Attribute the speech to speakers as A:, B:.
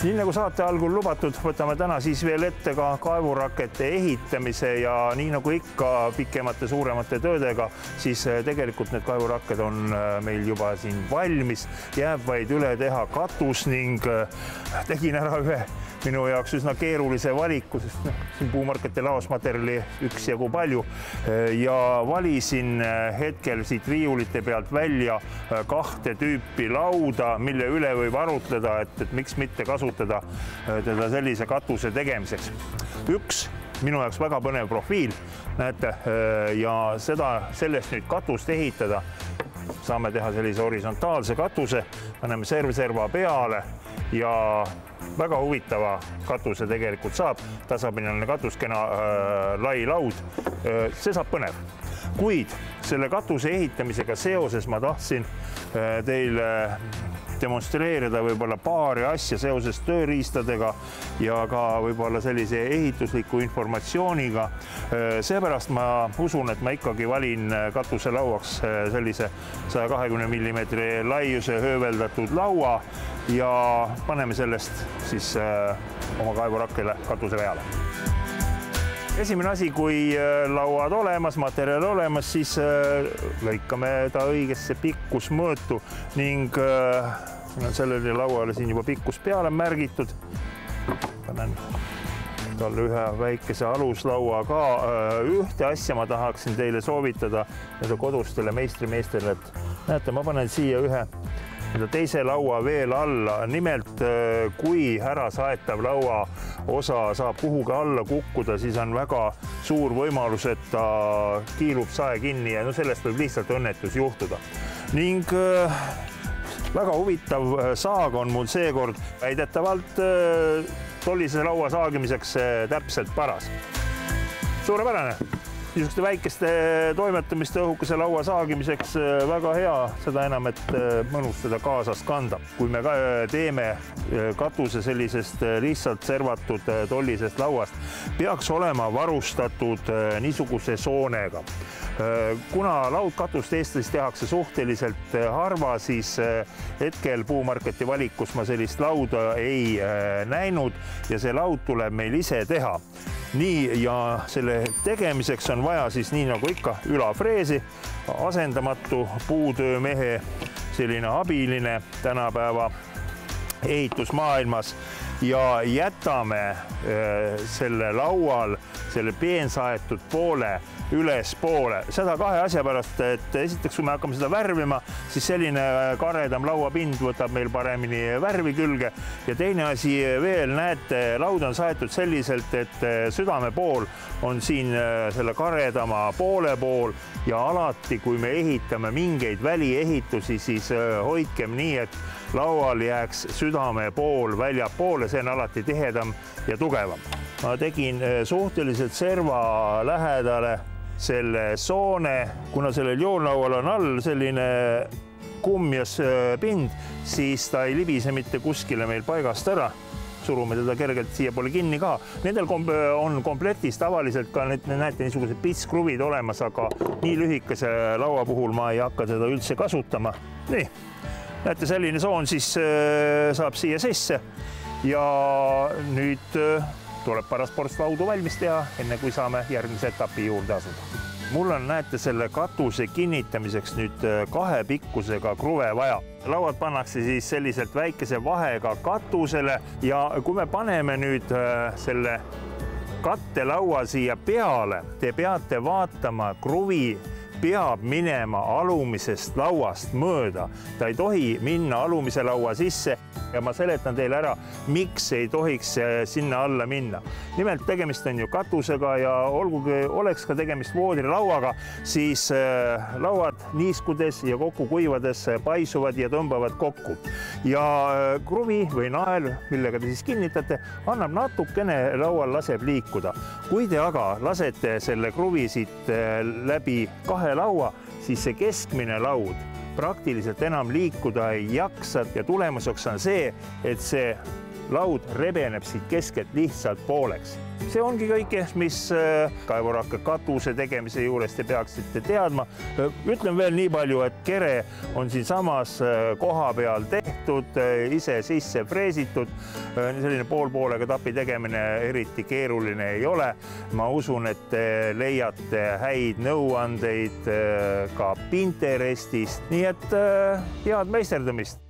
A: Nii nagu saate algul lubatud, võtame täna siis veel ette ka kaevurakete ehitamise ja nii nagu ikka pikemate suuremate töödega, siis tegelikult need kaevurakked on meil juba siin valmis. Jääb vaid üle teha katus ning tegin ära ühe minu jaoks üsna keerulise valiku, sest siin puumarkete laosmaterjali üksjagu palju ja valisin hetkel siit riiulite pealt välja kahte tüüpi lauda, mille üle võib arutleda, et miks mitte kasutada teda sellise katuse tegemiseks. Üks minu jaoks väga põnev profiil, näete, ja sellest nüüd katust ehitada. Saame teha sellise horisontaalse katuse, paneme serva peale ja väga huvitava katuse tegelikult saab, tasapinnaline katus, kena lai laud, see saab põnev. Kuid selle katuse ehitamisega seoses ma tahtsin teile demonstreerida võib-olla paari asja seoses tööriistadega ja ka võib-olla sellise ehitusliku informatsiooniga. Seepärast ma usun, et ma ikkagi valin katuselauaks sellise 120 mm laiuse hööveldatud laua ja paneme sellest siis oma kaevurakkele katuse peale. Esimene asi, kui lauad olemas, materjal olemas, siis lõikame ta õigesse pikkusmõõtu ning sellele lauale siin juba pikkus peale märgitud. Panen talle ühe väikese aluslaua ka. Ühte asja ma tahaksin teile soovitada kodustele meistrimeestele, et näete, ma panen siia ühe teise laua veel alla. Nimelt, kui ära saetav laua osa saab kuhugi alla kukkuda, siis on väga suur võimalus, et ta kiilub sae kinni ja sellest võib lihtsalt õnnetus juhtuda. Ning väga huvitav saag on mul seekord väidetavalt tollise laua saagimiseks täpselt paras. Suurepärane! Niisuguste väikeste toimetamiste õhukese laua saagimiseks väga hea, seda enam, et mõnus seda kaasas kanda. Kui me teeme katuse sellisest lihtsalt servatud tollisest lauast, peaks olema varustatud niisuguse soonega. Kuna laudkatust Eestis tehakse suhteliselt harva, siis hetkel puumarketi valikus ma sellist lauda ei näinud ja see laud tuleb meil ise teha. Nii, ja selle tegemiseks on vaja siis nii nagu ikka ülafreesi, asendamatu puutöömehe, selline abiline tänapäeva ehitusmaailmas ja jätame selle laual selle peensaetud poole ülespoole. Seda kahe asja pärast, et esiteks, kui me hakkame seda värvima, siis selline karedam lauapind võtab meil paremini värvi külge ja teine asi veel, näete, laud on saetud selliselt, et südame pool on siin selle karedama poole pool ja alati, kui me ehitame mingeid väliehitusi, siis hoidkem nii, et laual jääks südame pool väljapoole, see on alati tihedam ja tugevam. Ma tegin suhteliselt serva lähedale selle soone, kuna sellel joonlaual on all selline kumjas pind, siis ta ei libise mitte kuskile meil paigast ära. Surume teda kergelt siia poole kinni ka. Nendel on kompletis tavaliselt ka, näete, niisugused pitskruvid olemas, aga nii lühikese laua puhul ma ei hakka teda üldse kasutama. Nii, näete, selline soon siis saab siia sisse ja nüüd tuleb paras ports laudu valmis teha, enne kui saame järgmise etapi juurde asuda. Mul on, näete, selle katuse kinnitamiseks nüüd kahe pikkusega kruve vaja. Lauad pannakse siis selliselt väikese vahega katusele ja kui me paneme nüüd selle kattelaua siia peale, te peate vaatama, kruvi peab minema alumisest lauast mööda. Ta ei tohi minna alumise laua sisse ja ma seletan teile ära, miks ei tohiks sinna alla minna. Nimelt tegemist on ju katusega ja olgugi oleks ka tegemist voodrilauaga, siis lauad niiskudes ja kokku kuivades paisuvad ja tõmbavad kokku. Ja kruvi või nael, millega te siis kinnitate, annab natukene laual laseb liikuda. Kui te aga lasete selle kruvi siit läbi kahe laua, siis see keskmine laud praktiliselt enam liikuda ei jaksa ja tulemuseks on see, et see laud rebeneb siit keskelt lihtsalt pooleks. See ongi kõike, mis kaevurakke katuse tegemise juures te peaksite teadma. Ütlen veel nii palju, et kere on siinsamas koha peal tehtud, ise sisse freesitud. Selline poolpoolega tapi tegemine eriti keeruline ei ole. Ma usun, et te leiate häid nõuandeid ka Pinterestist. Nii et head meisterdamist!